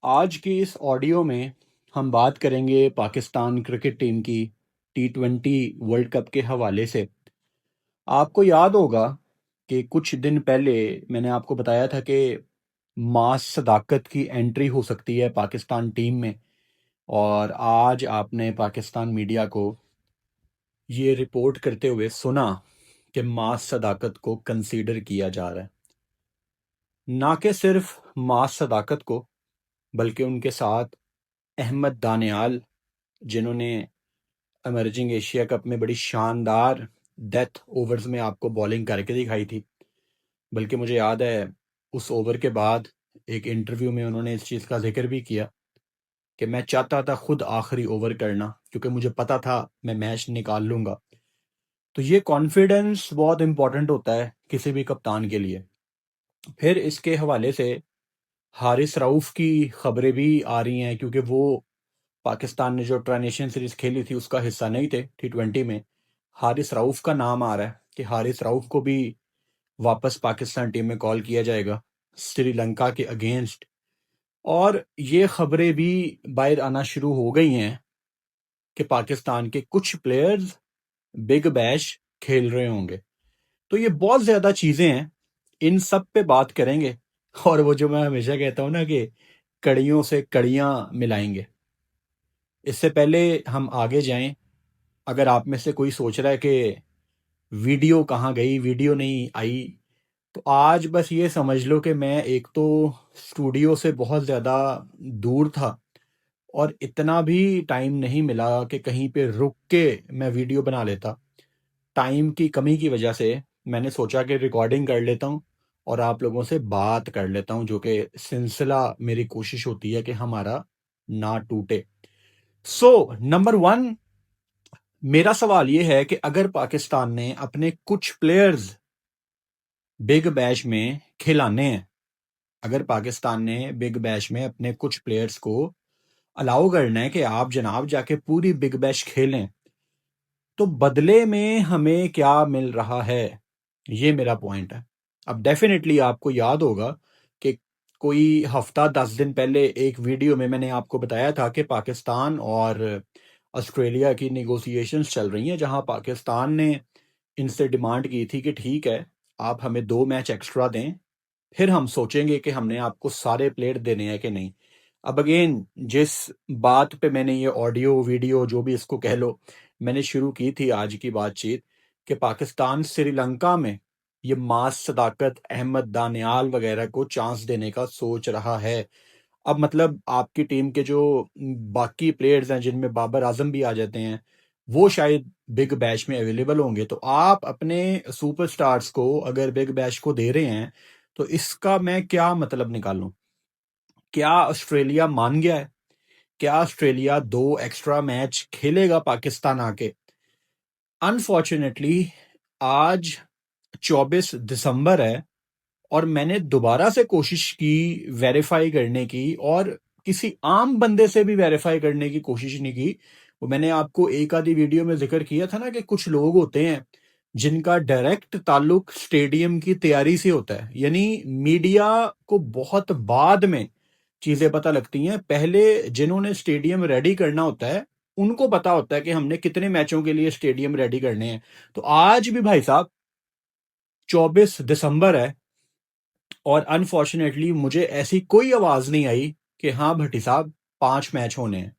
आज की इस ऑडियो में हम बात करेंगे पाकिस्तान क्रिकेट टीम की टी20 वर्ल्ड कप के हवाले से। आपको याद होगा कि कुछ दिन पहले मैंने आपको बताया था कि मास सदाकत की एंट्री हो सकती है पाकिस्तान टीम में। और आज आपने पाकिस्तान मीडिया को ये रिपोर्ट करते हुए सुना कि मास सदाकत को कंसीडर किया जा रहा है। ना कि सिर्फ मास सदाकत को, बल्कि उनके साथ अहमद दानियाल, जिन्होंने इमर्जिंग एशिया कप में बड़ी शानदार डेथ ओवर्स में आपको बॉलिंग करके दिखाई थी। बल्कि मुझे याद है उस ओवर के बाद एक इंटरव्यू में उन्होंने इस चीज़ का जिक्र भी किया कि मैं चाहता था खुद आखिरी ओवर करना, क्योंकि मुझे पता था मैं मैच निकाल लूंगा। तो ये कॉन्फिडेंस बहुत इंपॉर्टेंट होता है किसी भी कप्तान के लिए। फिर इसके हवाले से हारिस रऊफ की खबरें भी आ रही हैं, क्योंकि वो पाकिस्तान ने जो ट्राई नेशन सीरीज खेली थी उसका हिस्सा नहीं थे टी20 में। हारिस रऊफ का नाम आ रहा है कि हारिस रऊफ को भी वापस पाकिस्तान टीम में कॉल किया जाएगा श्रीलंका के अगेंस्ट। और ये खबरें भी बाहर आना शुरू हो गई हैं कि पाकिस्तान के कुछ प्लेयर्स बिग बैश खेल रहे होंगे। तो ये बहुत ज्यादा चीजें हैं, इन सब पे बात करेंगे। और वो जो मैं हमेशा कहता हूँ ना कि कड़ियों से कड़ियां मिलाएंगे। इससे पहले हम आगे जाएं, अगर आप में से कोई सोच रहा है कि वीडियो कहाँ गई, वीडियो नहीं आई, तो आज बस ये समझ लो कि मैं एक तो स्टूडियो से बहुत ज़्यादा दूर था और इतना भी टाइम नहीं मिला कि कहीं पे रुक के मैं वीडियो बना लेता। टाइम की कमी की वजह से मैंने सोचा कि रिकॉर्डिंग कर लेता हूँ और आप लोगों से बात कर लेता हूँ, जो कि सिलसिला मेरी कोशिश होती है कि हमारा ना टूटे। नंबर वन, मेरा सवाल ये है कि अगर पाकिस्तान ने अपने कुछ प्लेयर्स बिग बैश में खिलाने हैं, अगर पाकिस्तान ने बिग बैश में अपने कुछ प्लेयर्स को अलाउ करना है कि आप जनाब जाके पूरी बिग बैश खेलें, तो बदले में हमें क्या मिल रहा है, ये मेरा पॉइंट है। अब डेफिनेटली आपको याद होगा कि कोई हफ्ता 10 दिन पहले एक वीडियो में मैंने आपको बताया था कि पाकिस्तान और ऑस्ट्रेलिया की निगोसिएशंस चल रही हैं, जहां पाकिस्तान ने इनसे डिमांड की थी कि ठीक है, आप हमें 2 मैच एक्स्ट्रा दें, फिर हम सोचेंगे कि हमने आपको सारे प्लेयर देने हैं कि नहीं। अब अगेन, जिस बात पे मैंने ये ऑडियो वीडियो जो भी इसको कह लो मैंने शुरू की थी आज की बातचीत, कि पाकिस्तान श्रीलंका में ये मास सदाकत, अहमद दानियाल वगैरह को चांस देने का सोच रहा है। अब मतलब आपकी टीम के जो बाकी प्लेयर्स हैं, जिनमें बाबर आजम भी आ जाते हैं, वो शायद बिग बैश में अवेलेबल होंगे। तो आप अपने सुपरस्टार्स को अगर बिग बैश को दे रहे हैं, तो इसका मैं क्या मतलब निकालूं? क्या ऑस्ट्रेलिया मान गया है? क्या ऑस्ट्रेलिया 2 एक्स्ट्रा मैच खेलेगा पाकिस्तान आके? अनफॉर्चुनेटली आज 24 दिसंबर है और मैंने दोबारा से कोशिश की वेरीफाई करने की, और किसी आम बंदे से भी वेरीफाई करने की कोशिश नहीं की। वो मैंने आपको एक आधी वीडियो में जिक्र किया था ना कि कुछ लोग होते हैं जिनका डायरेक्ट ताल्लुक स्टेडियम की तैयारी से होता है, यानी मीडिया को बहुत बाद में चीजें पता लगती हैं। पहले जिन्होंने स्टेडियम रेडी करना होता है, उनको पता होता है कि हमने कितने मैचों के लिए स्टेडियम रेडी करने हैं। तो आज भी भाई साहब 24 दिसंबर है और अनफॉर्चुनेटली मुझे ऐसी कोई आवाज नहीं आई कि हाँ भट्टी साहब 5 मैच होने हैं।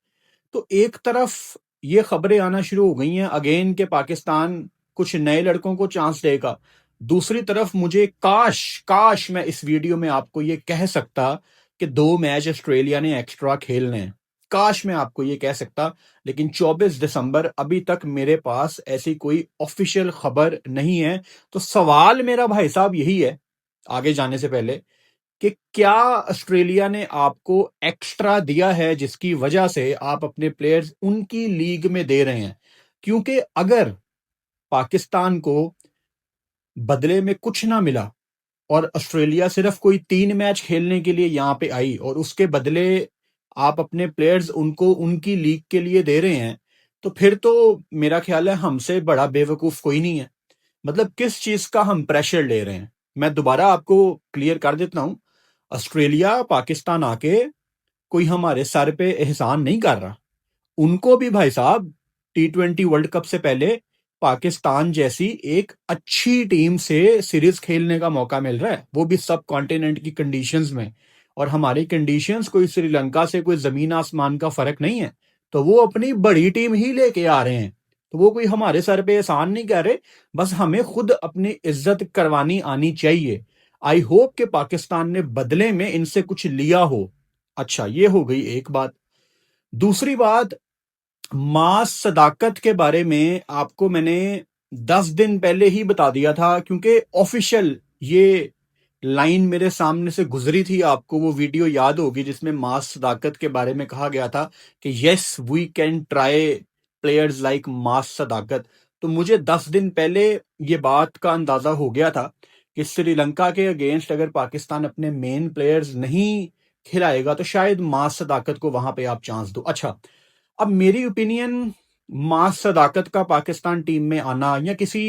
तो एक तरफ ये खबरें आना शुरू हो गई हैं अगेन के पाकिस्तान कुछ नए लड़कों को चांस देगा। दूसरी तरफ मुझे काश काश मैं इस वीडियो में आपको ये कह सकता कि 2 मैच ऑस्ट्रेलिया ने एक्स्ट्रा खेलने हैं। काश मैं आपको ये कह सकता, लेकिन 24 दिसंबर अभी तक मेरे पास ऐसी कोई ऑफिशियल खबर नहीं है। तो सवाल मेरा भाई साहब यही है, आगे जाने से पहले, कि क्या ऑस्ट्रेलिया ने आपको एक्स्ट्रा दिया है जिसकी वजह से आप अपने प्लेयर्स उनकी लीग में दे रहे हैं? क्योंकि अगर पाकिस्तान को बदले में कुछ ना मिला और ऑस्ट्रेलिया सिर्फ कोई 3 मैच खेलने के लिए यहां पे आई और उसके बदले आप अपने प्लेयर्स उनको उनकी लीग के लिए दे रहे हैं, तो फिर तो मेरा ख्याल है हमसे बड़ा बेवकूफ कोई नहीं है। मतलब किस चीज का हम प्रेशर ले रहे हैं? मैं दोबारा आपको क्लियर कर देता हूं। ऑस्ट्रेलिया पाकिस्तान आके कोई हमारे सर पे एहसान नहीं कर रहा। उनको भी भाई साहब T20 वर्ल्ड कप से पहले पाकिस्तान जैसी एक अच्छी टीम से सीरीज खेलने का मौका मिल रहा है, वो भी सब कॉन्टिनेंट की कंडीशंस में। और हमारी कंडीशंस कोई श्रीलंका से कोई जमीन आसमान का फर्क नहीं है, तो वो अपनी बड़ी टीम ही लेके आ रहे हैं। तो वो कोई हमारे सर पे एहसान नहीं कर रहे, बस हमें खुद अपनी इज्जत करवानी आनी चाहिए। आई होप कि पाकिस्तान ने बदले में इनसे कुछ लिया हो। अच्छा, ये हो गई एक बात। दूसरी बात, मां सदाकत के बारे में आपको मैंने 10 दिन पहले ही बता दिया था, क्योंकि ऑफिशियल ये लाइन मेरे सामने से गुजरी थी। आपको वो वीडियो याद होगी जिसमें मां सदाकत के बारे में कहा गया था कि yes we can try players like Maaz Sadaqat. तो मुझे 10 दिन पहले ये बात का अंदाजा हो गया था कि श्रीलंका के अगेंस्ट अगर पाकिस्तान अपने मेन प्लेयर्स नहीं खिलाएगा तो शायद मां सदाकत को वहां पे आप चांस दो। अच्छा, अब मेरी ओपिनियन, मां सदाकत का पाकिस्तान टीम में आना या किसी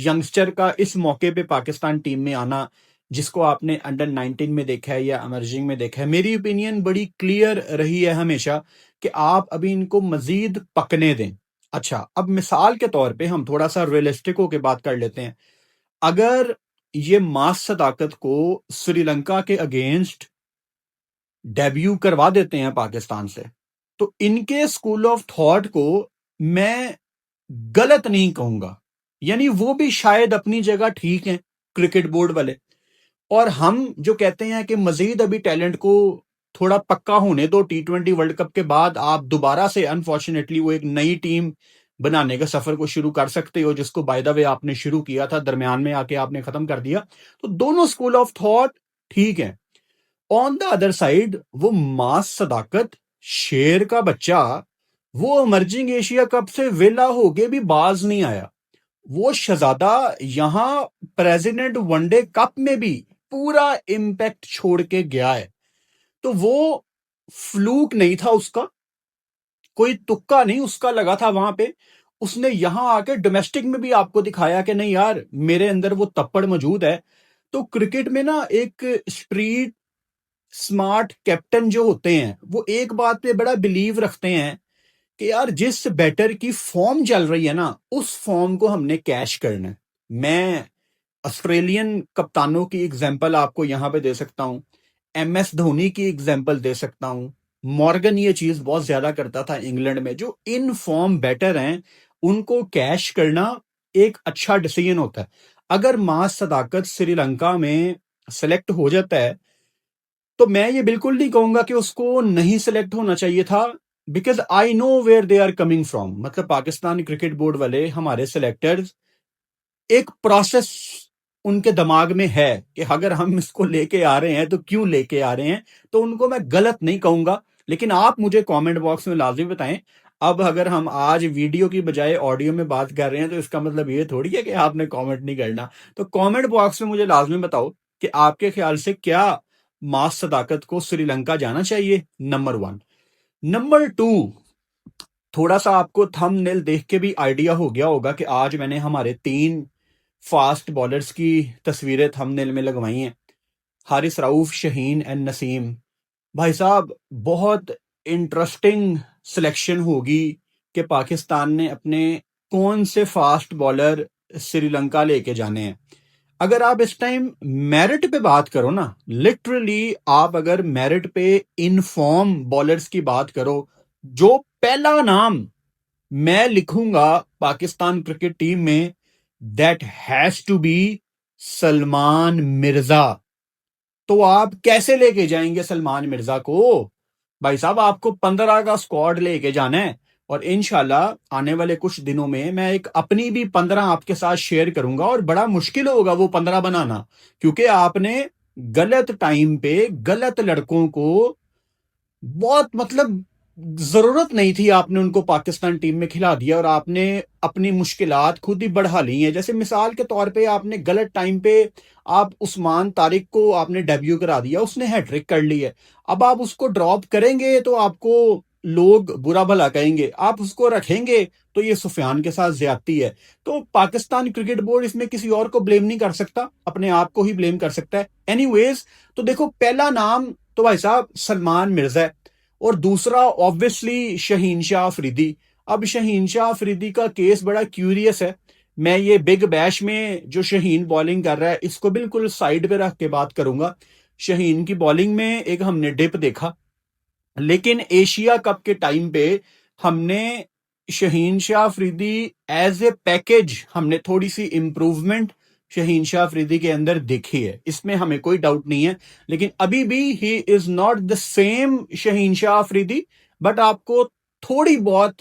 यंगस्टर का इस मौके पे पाकिस्तान टीम में आना जिसको आपने अंडर 19 में देखा है या एमर्जिंग में देखा है, मेरी ओपिनियन बड़ी क्लियर रही है हमेशा कि आप अभी इनको मजीद पकने दें। अच्छा, अब मिसाल के तौर पे हम थोड़ा सा रियलिस्टिक होकर बात कर लेते हैं। अगर ये मां सदाकत को श्रीलंका के अगेंस्ट डेब्यू करवा देते हैं पाकिस्तान से, तो इनके स्कूल ऑफ थॉट को मैं गलत नहीं कहूंगा। यानी वो भी शायद अपनी जगह ठीक है, क्रिकेट बोर्ड वाले। और हम जो कहते हैं कि मजीद अभी टैलेंट को थोड़ा पक्का होने दो, T20 वर्ल्ड कप के बाद आप दोबारा से अनफॉर्चुनेटली वो एक नई टीम बनाने का सफर को शुरू कर सकते हो, जिसको बाय द वे आपने शुरू किया था, दरमियान में आके आपने खत्म कर दिया। तो दोनों स्कूल ऑफ थॉट ठीक है। ऑन द अदर साइड, वो मास सदाकत, शेर का बच्चा, वो इमर्जिंग एशिया कप से वेला होके भी बाज नहीं आया। वो शहजादा यहां प्रेसिडेंट वनडे कप में भी पूरा इम्पैक्ट छोड़ के गया है। तो वो फ्लूक नहीं था उसका, कोई तुक्का नहीं उसका लगा था वहां पे। उसने यहां आके डोमेस्टिक में भी आपको दिखाया कि नहीं यार, मेरे अंदर वो तप्पड़ मौजूद है। तो क्रिकेट में ना एक स्ट्रीट स्मार्ट कैप्टन जो होते हैं, वो एक बात पे बड़ा बिलीव रखते हैं कि यार जिस बैटर की फॉर्म चल रही है ना, उस फॉर्म को हमने कैश करना है। मैं ऑस्ट्रेलियन कप्तानों की एग्जांपल आपको यहां पे दे सकता हूं, MS धोनी की एग्जांपल दे सकता हूं। मॉर्गन ये चीज बहुत ज्यादा करता था इंग्लैंड में। जो इन फॉर्म बैटर हैं उनको कैश करना एक अच्छा डिसीजन होता है। अगर मां सदाकत श्रीलंका में सेलेक्ट हो जाता है तो मैं ये बिल्कुल नहीं कहूंगा कि उसको नहीं सिलेक्ट होना चाहिए था, because I know where they are coming from. मतलब पाकिस्तान क्रिकेट बोर्ड वाले, हमारे सिलेक्टर्स, एक प्रोसेस उनके दिमाग में है कि अगर हम इसको लेके आ रहे हैं तो क्यों लेके आ रहे हैं। तो उनको मैं गलत नहीं कहूंगा, लेकिन आप मुझे कमेंट बॉक्स में लाजमी बताएं। अब अगर हम आज वीडियो की बजाय ऑडियो में बात कर रहे हैं तो इसका मतलब ये थोड़ी है कि आपने कमेंट नहीं करना। तो कमेंट बॉक्स में मुझे लाजमी बताओ कि आपके ख्याल से क्या मास सदाकत को श्रीलंका जाना चाहिए, नंबर 1। नंबर 2, थोड़ा सा आपको थंबनेल देख के भी आइडिया हो गया होगा कि आज मैंने हमारे 3 फास्ट बॉलर्स की तस्वीरें थंबनेल में लगवाई हैं, हारिस रऊफ, शहीन एंड नसीम। भाई साहब, बहुत इंटरेस्टिंग सिलेक्शन होगी कि पाकिस्तान ने अपने कौन से फास्ट बॉलर श्रीलंका लेके जाने हैं। अगर आप इस टाइम मेरिट पे बात करो ना, लिटरली आप अगर मेरिट पे इनफॉर्म बॉलर्स की बात करो, जो पहला नाम मैं लिखूंगा पाकिस्तान क्रिकेट टीम में, that has to be Salman Mirza. तो आप कैसे लेके जाएंगे सलमान मिर्जा को? भाई साहब, आपको 15 का स्क्वाड लेके जाना है। और इंशाल्लाह आने वाले कुछ दिनों में मैं एक अपनी भी 15 आपके साथ शेयर करूंगा, और बड़ा मुश्किल होगा वो 15 बनाना, क्योंकि आपने गलत टाइम पे गलत लड़कों को, बहुत मतलब जरूरत नहीं थी, आपने उनको पाकिस्तान टीम में खिला दिया और आपने अपनी मुश्किलात खुद ही बढ़ा ली हैं। जैसे मिसाल के तौर पे आपने गलत टाइम पे आप उस्मान तारिक को आपने डेब्यू करा दिया, उसने हैट्रिक कर ली है। अब आप उसको ड्रॉप करेंगे तो आपको लोग बुरा भला कहेंगे, आप उसको रखेंगे तो ये सुफियान के साथ ज्यादती है। तो पाकिस्तान क्रिकेट बोर्ड इसमें किसी और को ब्लेम नहीं कर सकता, अपने आप को ही ब्लेम कर सकता है। एनीवेज, तो देखो, पहला नाम तो भाई साहब सलमान मिर्जा है। और दूसरा ऑब्वियसली शहीन शाह अफरीदी। अब शहीन शाह अफरीदी का केस बड़ा क्यूरियस है। मैं ये बिग बैश में जो शहीन बॉलिंग कर रहा है इसको बिल्कुल साइड पे रख के बात करूंगा। शहीन की बॉलिंग में एक हमने डिप देखा, लेकिन एशिया कप के टाइम पे हमने Shaheen Shah Afridi as a package हमने थोड़ी सी इंप्रूवमेंट शहीन शाह अफरीदी के अंदर देखी है, इसमें हमें कोई डाउट नहीं है। लेकिन अभी भी he is not the same Shaheen Shah Afridi, but आपको थोड़ी बहुत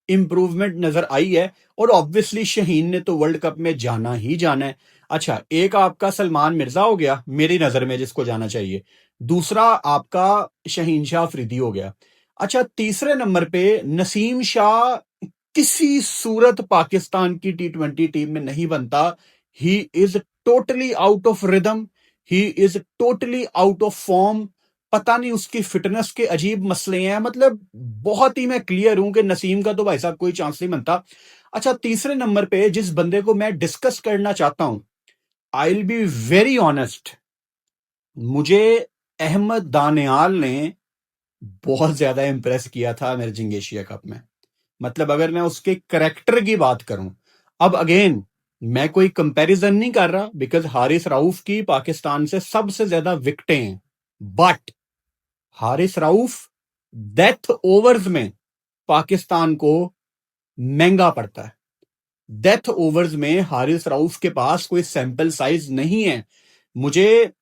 इंप्रूवमेंट नजर आई है। और ऑब्वियसली शहीन ने तो वर्ल्ड कप में जाना ही जाना है। अच्छा, एक आपका सलमान मिर्जा हो गया मेरी नजर में जिसको जाना चाहिए, दूसरा आपका शहीन शाह अफरीदी हो गया। अच्छा, तीसरे नंबर पे नसीम शाह किसी सूरत पाकिस्तान की T20 टीम में नहीं बनता। He is totally out of rhythm, he is totally out of form. पता नहीं उसकी फिटनेस के अजीब मसले हैं, मतलब बहुत ही मैं क्लियर हूं कि नसीम का तो भाई साहब कोई चांस नहीं बनता। अच्छा, तीसरे नंबर पे जिस बंदे को मैं डिस्कस करना चाहता हूं, I will be very honest, मुझे अहमद दानियाल ने बहुत ज्यादा इंप्रेस किया था इमर्जिंग एशिया कप में। मतलब अगर मैं उसके करेक्टर की बात करूं, अब अगेन मैं कोई कंपैरिजन नहीं कर रहा, बिकॉज हारिस राउफ की पाकिस्तान से सबसे ज्यादा विकेटें हैं, but Haris Rauf death overs में पाकिस्तान को महंगा पड़ता है। डेथ ओवर्स में हारिस राउफ के पास कोई सैंपल साइज नहीं है। मुझे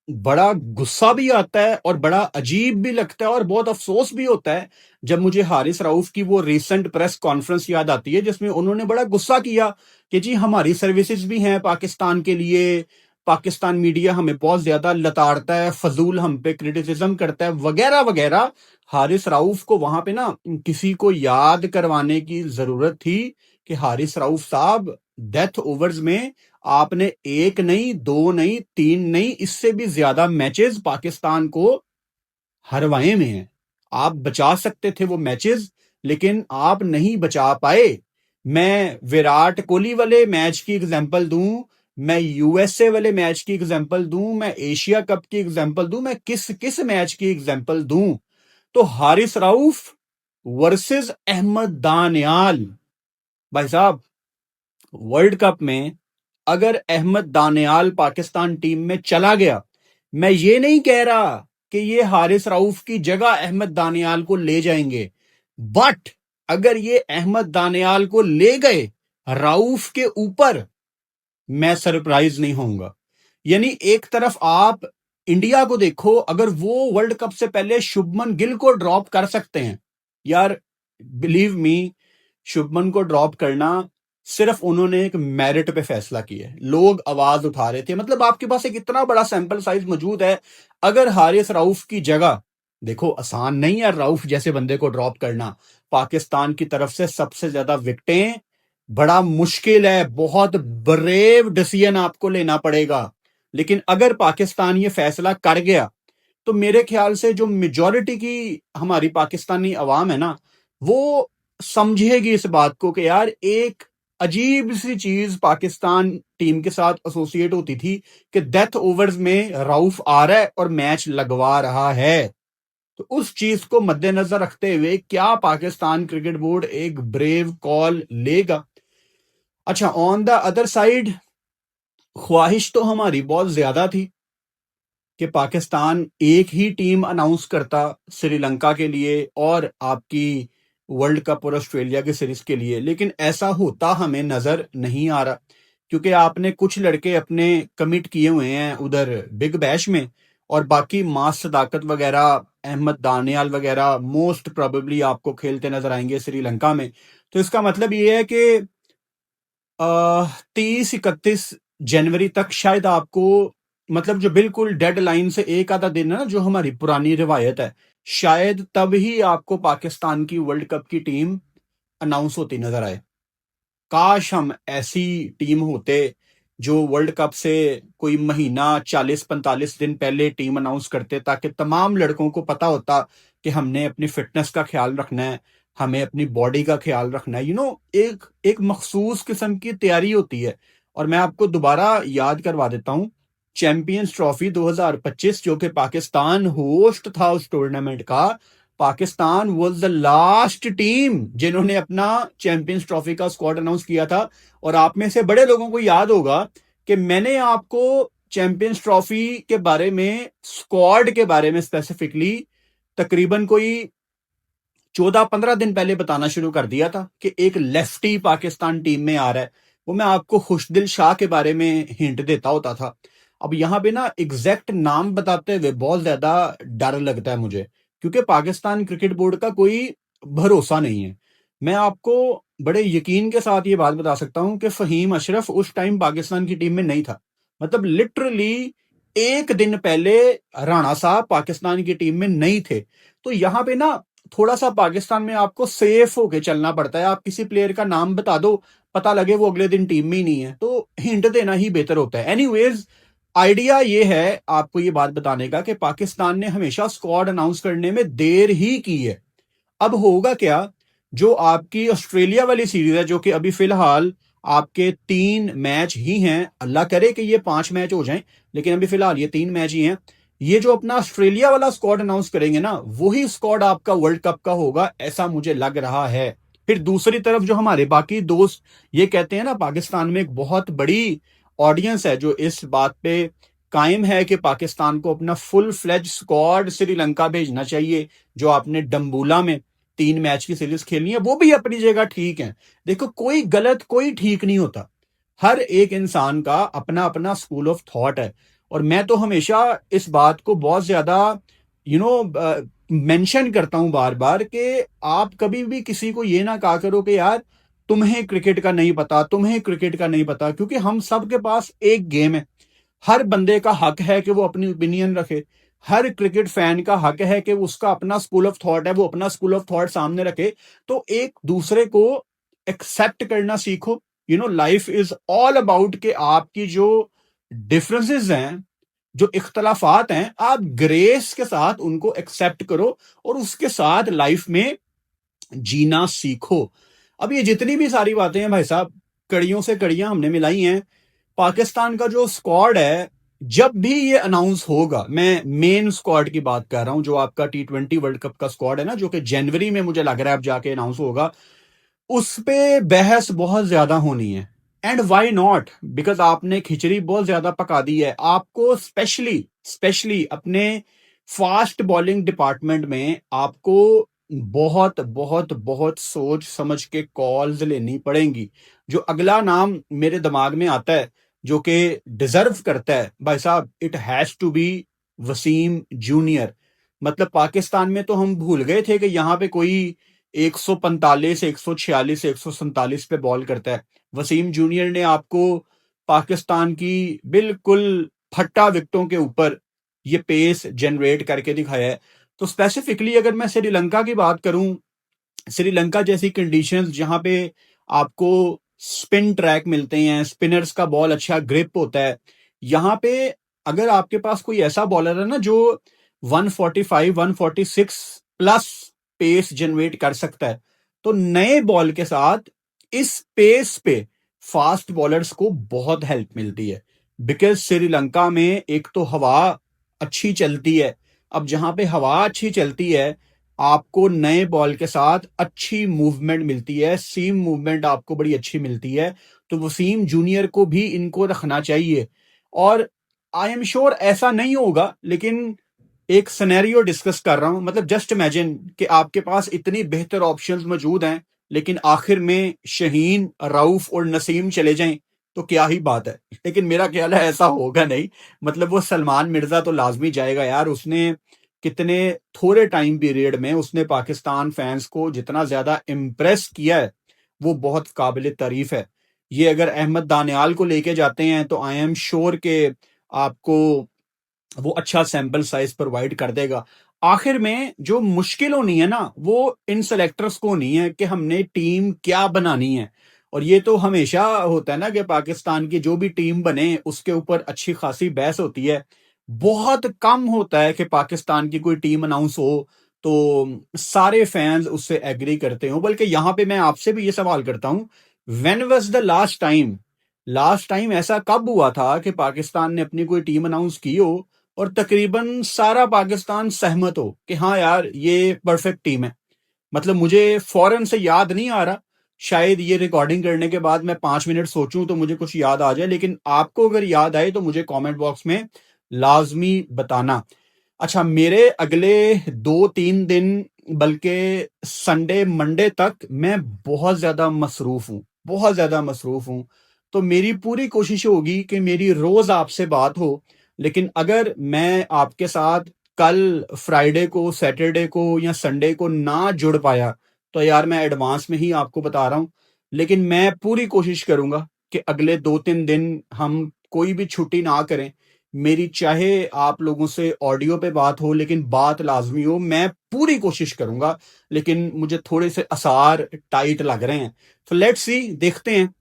बड़ा गुस्सा भी आता है और बड़ा अजीब भी लगता है और बहुत अफसोस भी होता है जब मुझे हारिस राउफ की वो रिसेंट प्रेस कॉन्फ्रेंस याद आती है जिसमें उन्होंने बड़ा गुस्सा किया कि जी हमारी सर्विसेज भी हैं पाकिस्तान के लिए, पाकिस्तान मीडिया हमें बहुत ज्यादा लताड़ता है, फजूल हम पे क्रिटिसिज्म करता है वगैरह वगैरह। हारिस राउफ को वहां पे ना किसी को याद करवाने की जरूरत थी कि हारिस राउफ साहब, डेथ ओवर्स में आपने एक नहीं, दो नहीं, तीन नहीं, इससे भी ज्यादा मैचेस पाकिस्तान को हरवाए में हैं। आप बचा सकते थे वो मैचेस, लेकिन आप नहीं बचा पाए। मैं विराट कोहली वाले मैच की एग्जांपल दूं, मैं यूएसए वाले मैच की एग्जांपल दूं, मैं एशिया कप की एग्जांपल दूं, मैं किस किस मैच की एग्जांपल दूं, तो हारिस राउफ वर्सेस अहमद दानियाल। भाई साहब, वर्ल्ड कप में अगर अहमद दानियाल पाकिस्तान टीम में चला गया, मैं ये नहीं कह रहा कि ये हारिस राउफ की जगह अहमद दानियाल को ले जाएंगे, बट अगर ये अहमद दानियाल को ले गए राउफ के ऊपर, मैं सरप्राइज नहीं होऊंगा। यानी एक तरफ आप इंडिया को देखो, अगर वो वर्ल्ड कप से पहले शुभमन गिल को ड्रॉप कर सकते हैं, यार बिलीव मी, शुभमन को ड्रॉप करना सिर्फ उन्होंने एक मेरिट पे फैसला किया है। लोग आवाज उठा रहे थे, मतलब आपके पास एक इतना बड़ा सैंपल साइज मौजूद है। अगर हारिस राउफ की जगह, देखो आसान नहीं है राउफ जैसे बंदे को ड्रॉप करना, पाकिस्तान की तरफ से सबसे ज्यादा विकेटें, बड़ा मुश्किल है, बहुत ब्रेव डिसीजन आपको लेना पड़ेगा। लेकिन अगर पाकिस्तान ये फैसला कर गया तो मेरे ख्याल से जो मेजॉरिटी की हमारी पाकिस्तानी अवाम है ना, वो समझेगी इस बात को कि यार एक अजीब सी चीज पाकिस्तान टीम के साथ एसोसिएट होती थी कि डेथ ओवर्स में राउफ आ रहा है और मैच लगवा रहा है। तो उस चीज को मद्देनजर रखते हुए क्या पाकिस्तान क्रिकेट बोर्ड एक ब्रेव कॉल लेगा? अच्छा, ऑन द अदर साइड ख्वाहिश तो हमारी बहुत ज्यादा थी कि पाकिस्तान एक ही टीम अनाउंस करता श्रीलंका के लिए और आपकी वर्ल्ड कप और ऑस्ट्रेलिया की सीरीज के लिए, लेकिन ऐसा होता हमें नजर नहीं आ रहा, क्योंकि आपने कुछ लड़के अपने कमिट किए हुए हैं उधर बिग बैश में, और बाकी मास सदाकत वगैरह, अहमद दानियाल वगैरह मोस्ट प्रोबेबली आपको खेलते नजर आएंगे श्रीलंका में। तो इसका मतलब ये है कि 30-31 जनवरी तक शायद आपको, मतलब जो बिल्कुल डेडलाइन से एक आधा दिन है ना, जो हमारी पुरानी रिवायत है, शायद तब ही आपको पाकिस्तान की वर्ल्ड कप की टीम अनाउंस होती नजर आए। काश हम ऐसी टीम होते जो वर्ल्ड कप से कोई महीना 40-45 दिन पहले टीम अनाउंस करते, ताकि तमाम लड़कों को पता होता कि हमने अपनी फिटनेस का ख्याल रखना है, हमें अपनी बॉडी का ख्याल रखना है। एक एक मखसूस किस्म की तैयारी होती है। और मैं आपको दोबारा याद करवा देता हूं, चैंपियंस ट्रॉफी 2025 जो कि पाकिस्तान होस्ट था उस टूर्नामेंट का, Pakistan was the last team जिन्होंने अपना चैंपियंस ट्रॉफी का स्क्वाड अनाउंस किया था। और आप में से बड़े लोगों को याद होगा कि मैंने आपको चैंपियंस ट्रॉफी के बारे में, स्क्वाड के बारे में स्पेसिफिकली तकरीबन कोई 14-15 दिन पहले बताना शुरू कर दिया था कि एक लेफ्टी पाकिस्तान टीम में आ रहा है। वो मैं आपको खुशदिल शाह के बारे में हिंट देता होता था। अब यहाँ पे ना एग्जैक्ट नाम बताते हुए बहुत ज्यादा डर लगता है मुझे, क्योंकि पाकिस्तान क्रिकेट बोर्ड का कोई भरोसा नहीं है। मैं आपको बड़े यकीन के साथ ये बात बता सकता हूं कि फहीम अशरफ उस टाइम पाकिस्तान की टीम में नहीं था। मतलब लिटरली एक दिन पहले राणा साहब पाकिस्तान की टीम में नहीं थे। तो यहाँ पे ना थोड़ा सा पाकिस्तान में आपको सेफ होके चलना पड़ता है। आप किसी प्लेयर का नाम बता दो, पता लगे वो अगले दिन टीम में ही नहीं है, तो हिंट देना ही बेहतर होता है। एनीवेज, आइडिया ये है आपको ये बात बताने का कि पाकिस्तान ने हमेशा स्क्वाड अनाउंस करने में देर ही की है। अब होगा क्या, जो आपकी ऑस्ट्रेलिया वाली सीरीज है, जो कि अभी फिलहाल आपके 3 मैच ही हैं, अल्लाह करे कि ये 5 मैच हो जाएं, लेकिन अभी फिलहाल ये 3 मैच ही हैं। ये जो अपना ऑस्ट्रेलिया वाला स्क्वाड अनाउंस करेंगे ना, वही स्क्वाड आपका वर्ल्ड कप का होगा, ऐसा मुझे लग रहा है। फिर दूसरी तरफ जो हमारे बाकी दोस्त ये कहते हैं ना, पाकिस्तान में एक बहुत बड़ी ऑडियंस है जो इस बात पे कायम है कि पाकिस्तान को अपना फुल फ्लेज स्क्वाड श्रीलंका भेजना चाहिए, जो आपने डम्बूला में 3 मैच की सीरीज खेलनी है। वो भी अपनी जगह ठीक है। देखो, कोई गलत कोई ठीक नहीं होता। हर एक इंसान का अपना अपना स्कूल ऑफ थॉट है। और मैं तो हमेशा इस बात को बहुत ज्यादा यू नो मेंशन करता हूं बार बार कि आप कभी भी किसी को ये ना कहा करो कि यार तुम्हें क्रिकेट का नहीं पता, तुम्हें क्रिकेट का नहीं पता, क्योंकि हम सब के पास एक गेम है। हर बंदे का हक है कि वो अपनी ओपिनियन रखे। हर क्रिकेट फैन का हक है कि उसका अपना स्कूल ऑफ थॉट है, वो अपना स्कूल ऑफ थॉट सामने रखे। तो एक दूसरे को एक्सेप्ट करना सीखो। लाइफ इज ऑल अबाउट कि आपकी जो डिफरेंसेस हैं, जो इख्तलाफात हैं, आप ग्रेस के साथ उनको एक्सेप्ट करो और उसके साथ लाइफ में जीना सीखो। अब ये जितनी भी सारी बातें हैं भाई साहब, कड़ियों से कड़ियां हमने मिलाई हैं। पाकिस्तान का जो स्क्वाड है, जब भी ये अनाउंस होगा, मैं मेन स्क्वाड की बात कर रहा हूं, जो आपका T20 वर्ल्ड कप का स्क्वाड है ना, जो कि जनवरी में मुझे लग रहा है अब जाके अनाउंस होगा, उस पे बहस बहुत ज्यादा होनी है। एंड वाई नॉट, बिकॉज आपने खिचड़ी बहुत ज्यादा पका दी है। आपको स्पेशली स्पेशली अपने फास्ट बॉलिंग डिपार्टमेंट में आपको बहुत बहुत बहुत सोच समझ के कॉल्स लेनी पड़ेंगी। जो अगला नाम मेरे दिमाग में आता है, जो कि डिजर्व करता है भाई साहब, it has to be Wasim junior. मतलब पाकिस्तान में तो हम भूल गए थे कि यहाँ पे कोई 145, 146, 147 पे बॉल करता है। वसीम जूनियर ने आपको पाकिस्तान की बिल्कुल फट्टा विकेटों के ऊपर ये पेस जनरेट करके दिखाया है। तो स्पेसिफिकली अगर मैं श्रीलंका की बात करूं, श्रीलंका जैसी कंडीशंस जहां पे आपको स्पिन ट्रैक मिलते हैं, स्पिनर्स का बॉल अच्छा ग्रिप होता है, यहां पे अगर आपके पास कोई ऐसा बॉलर है ना जो 145, 146 प्लस पेस जनरेट कर सकता है, तो नए बॉल के साथ इस पेस पे फास्ट बॉलर्स को बहुत हेल्प मिलती है। बिकॉज श्रीलंका में एक तो हवा अच्छी चलती है। अब जहां पे हवा अच्छी चलती है, आपको नए बॉल के साथ अच्छी मूवमेंट मिलती है, सीम मूवमेंट आपको बड़ी अच्छी मिलती है। तो वसीम जूनियर को भी इनको रखना चाहिए। और आई एम श्योर ऐसा नहीं होगा, लेकिन एक सिनेरियो डिस्कस कर रहा हूं। मतलब जस्ट इमेजिन कि आपके पास इतनी बेहतर ऑप्शंस मौजूद हैं, लेकिन आखिर में शहीन, रऊफ और नसीम चले जाएं, तो क्या ही बात है। लेकिन मेरा ख्याल है ऐसा होगा नहीं। मतलब वो सलमान मिर्जा तो लाजमी जाएगा यार। उसने कितने थोड़े टाइम पीरियड में उसने पाकिस्तान फैंस को जितना ज्यादा इम्प्रेस किया है, वो बहुत काबिल तारीफ है। ये अगर अहमद दानियाल को लेके जाते हैं तो आई एम श्योर के आपको वो अच्छा सैंपल साइज प्रोवाइड कर देगा। आखिर में जो मुश्किल होनी है ना, वो इन सेलेक्टर्स को नहीं है कि हमने टीम क्या बनानी है। और ये तो हमेशा होता है ना कि पाकिस्तान की जो भी टीम बने उसके ऊपर अच्छी खासी बहस होती है। बहुत कम होता है कि पाकिस्तान की कोई टीम अनाउंस हो तो सारे फैंस उससे एग्री करते हो। बल्कि यहां पे मैं आपसे भी ये सवाल करता हूं, when was the last time ऐसा कब हुआ था कि पाकिस्तान ने अपनी कोई टीम अनाउंस की हो और तकरीबन सारा पाकिस्तान सहमत हो कि हाँ यार ये परफेक्ट टीम है। मतलब मुझे फौरन से याद नहीं आ रहा, शायद ये रिकॉर्डिंग करने के बाद मैं 5 मिनट सोचूं तो मुझे कुछ याद आ जाए, लेकिन आपको अगर याद आए तो मुझे कमेंट बॉक्स में लाजमी बताना। अच्छा, मेरे अगले 2-3 दिन, बल्कि संडे मंडे तक मैं बहुत ज्यादा मसरूफ हूँ, बहुत ज्यादा मसरूफ हूँ। तो मेरी पूरी कोशिश होगी कि मेरी रोज आपसे बात हो, लेकिन अगर मैं आपके साथ कल फ्राइडे को, सैटरडे को या संडे को ना जुड़ पाया तो यार मैं एडवांस में ही आपको बता रहा हूं। लेकिन मैं पूरी कोशिश करूंगा कि अगले 2-3 दिन हम कोई भी छुट्टी ना करें। मेरी चाहे आप लोगों से ऑडियो पे बात हो, लेकिन बात लाजमी हो, मैं पूरी कोशिश करूंगा। लेकिन मुझे थोड़े से आसार टाइट लग रहे हैं, तो लेट्स सी, देखते हैं।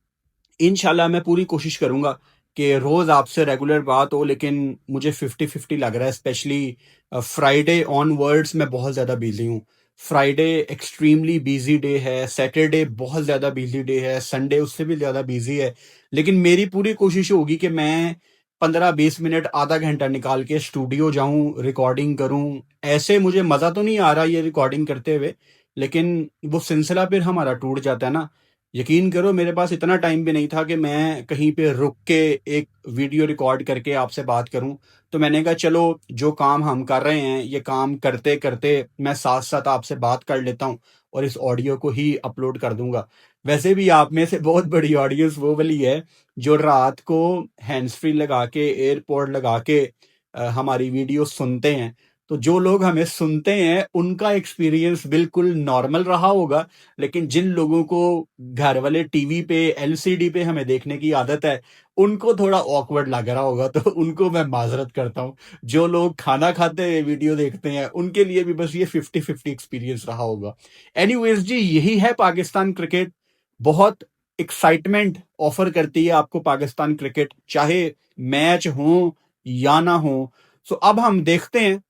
इंशाल्लाह मैं पूरी कोशिश करूंगा कि रोज आपसे रेगुलर बात हो, लेकिन मुझे 50-50 लग रहा है। स्पेशली फ्राइडे ऑनवर्ड्स मैं बहुत ज़्यादा बिजी हूँ। फ्राइडे एक्सट्रीमली बिजी डे है, सैटरडे बहुत ज़्यादा बिजी डे है, संडे उससे भी ज़्यादा बिजी है। लेकिन मेरी पूरी कोशिश होगी कि मैं 15-20 मिनट, आधा घंटा निकाल के स्टूडियो जाऊं, रिकॉर्डिंग करूं। ऐसे मुझे मज़ा तो नहीं आ रहा ये रिकॉर्डिंग करते हुए, लेकिन वो सिलसिला फिर हमारा टूट जाता है ना। यकीन करो मेरे पास इतना टाइम भी नहीं था कि मैं कहीं पे रुक के एक वीडियो रिकॉर्ड करके आपसे बात करूं। तो मैंने कहा चलो, जो काम हम कर रहे हैं ये काम करते करते मैं साथ साथ आपसे बात कर लेता हूं और इस ऑडियो को ही अपलोड कर दूंगा। वैसे भी आप में से बहुत बड़ी ऑडियंस वो वाली है जो रात को हैंड्स फ्री लगा के, एयरपोर्ट लगा के हमारी वीडियो सुनते हैं। तो जो लोग हमें सुनते हैं उनका एक्सपीरियंस बिल्कुल नॉर्मल रहा होगा, लेकिन जिन लोगों को घर वाले टीवी पे, एलसीडी पे हमें देखने की आदत है, उनको थोड़ा ऑकवर्ड लग रहा होगा। तो उनको मैं माजरत करता हूँ। जो लोग खाना खाते हुए वीडियो देखते हैं उनके लिए भी बस ये 50-50 एक्सपीरियंस रहा होगा। एनीवेज जी, यही है पाकिस्तान क्रिकेट। बहुत एक्साइटमेंट ऑफर करती है आपको पाकिस्तान क्रिकेट, चाहे मैच हो या ना हो। सो अब हम देखते हैं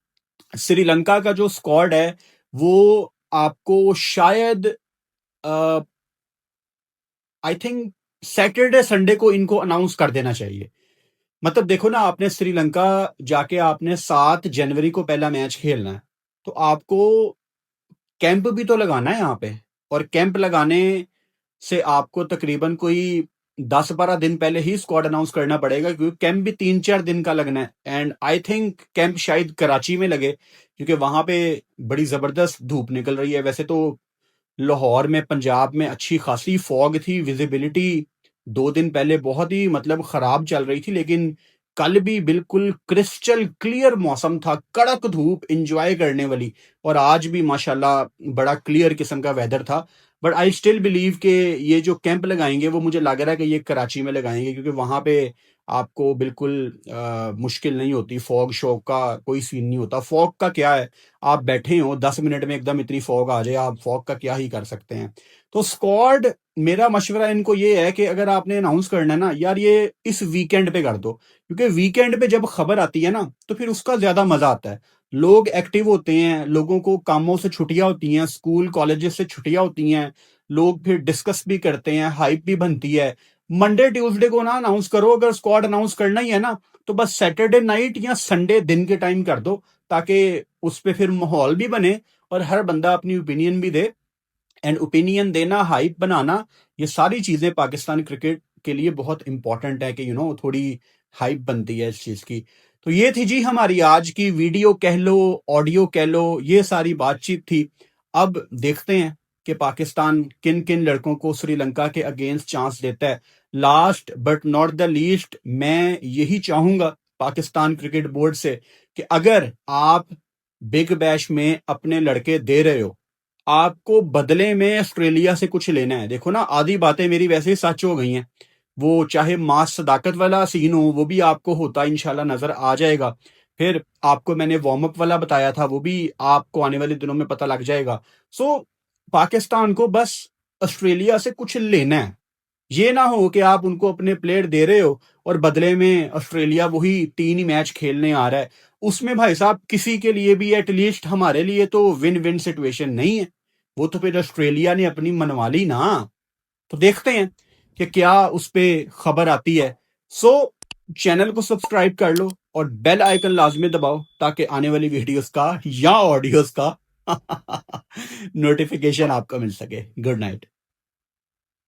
श्रीलंका का जो स्क्वाड है वो आपको शायद आई थिंक सैटरडे संडे को इनको अनाउंस कर देना चाहिए। मतलब देखो ना, आपने श्रीलंका जाके आपने 7 जनवरी को पहला मैच खेलना है, तो आपको कैंप भी तो लगाना है यहाँ पे। और कैंप लगाने से आपको तकरीबन कोई 10-12 दिन पहले ही स्क्वाड अनाउंस करना पड़ेगा, क्योंकि कैंप भी 3-4 दिन का लगना है। एंड आई थिंक कैंप शायद कराची में लगे, क्योंकि वहां पे बड़ी जबरदस्त धूप निकल रही है। वैसे तो लाहौर में, पंजाब में अच्छी खासी फॉग थी, विजिबिलिटी 2 दिन पहले बहुत ही मतलब खराब चल रही थी, लेकिन कल भी बिल्कुल क्रिस्टल क्लियर मौसम था, कड़क धूप इंजॉय करने वाली। और आज भी माशाल्लाह बड़ा क्लियर किस्म का वेदर था। बट आई स्टिल बिलीव कि ये जो कैंप लगाएंगे वो मुझे लग रहा है कि ये कराची में लगाएंगे, क्योंकि वहां पे आपको बिल्कुल मुश्किल नहीं होती। फॉग शॉग का कोई सीन नहीं होता। फॉग का क्या है, आप बैठे हो 10 मिनट में एकदम इतनी फॉग आ जाए, आप फॉग का क्या ही कर सकते हैं। तो स्क्वाड, मेरा मशवरा इनको ये है कि अगर आपने अनाउंस करना है ना यार, ये इस वीकेंड पे कर दो, क्योंकि वीकेंड पे जब खबर आती है ना तो फिर उसका ज्यादा मजा आता है। लोग एक्टिव होते हैं, लोगों को कामों से छुट्टियां होती हैं, स्कूल कॉलेजेस से छुट्टियां होती हैं, लोग फिर डिस्कस भी करते हैं, हाइप भी बनती है। मंडे ट्यूसडे को ना अनाउंस करो, अगर स्क्वाड अनाउंस करना ही है ना तो बस सैटरडे नाइट या संडे दिन के टाइम कर दो, ताकि उस पे फिर माहौल भी बने और हर बंदा अपनी ओपिनियन भी दे। एंड ओपिनियन देना, हाइप बनाना, ये सारी चीजें पाकिस्तान क्रिकेट के लिए बहुत इंपॉर्टेंट है कि थोड़ी हाइप बनती है इस चीज की। तो ये थी जी हमारी आज की वीडियो कह लो, ऑडियो कह लो, ये सारी बातचीत थी। अब देखते हैं कि पाकिस्तान किन किन लड़कों को श्रीलंका के अगेंस्ट चांस देता है। Last but not the least, मैं यही चाहूंगा पाकिस्तान क्रिकेट बोर्ड से कि अगर आप बिग बैश में अपने लड़के दे रहे हो, आपको बदले में ऑस्ट्रेलिया से कुछ लेना है। देखो ना, आधी बातें मेरी वैसे ही सच हो गई हैं। वो चाहे मास सदाकत वाला सीन हो, वो भी आपको होता इंशाल्लाह नजर आ जाएगा। फिर आपको मैंने वार्म अप वाला बताया था, वो भी आपको आने वाले दिनों में पता लग जाएगा। सो पाकिस्तान को बस ऑस्ट्रेलिया से कुछ लेना है। ये ना हो कि आप उनको अपने प्लेयर दे रहे हो और बदले में ऑस्ट्रेलिया वही 3 ही मैच खेलने आ रहा है। उसमें भाई साहब किसी के लिए भी, एटलीस्ट हमारे लिए तो विन विन सिचुएशन नहीं है। वो तो फिर ऑस्ट्रेलिया ने अपनी मनवा ली ना। तो देखते हैं कि क्या उस पे खबर आती है। सो चैनल को सब्सक्राइब कर लो, और बेल आइकन लाजमी दबाओ ताकि आने वाली वीडियोस का या ऑडियोस का नोटिफिकेशन आपको मिल सके। Good night.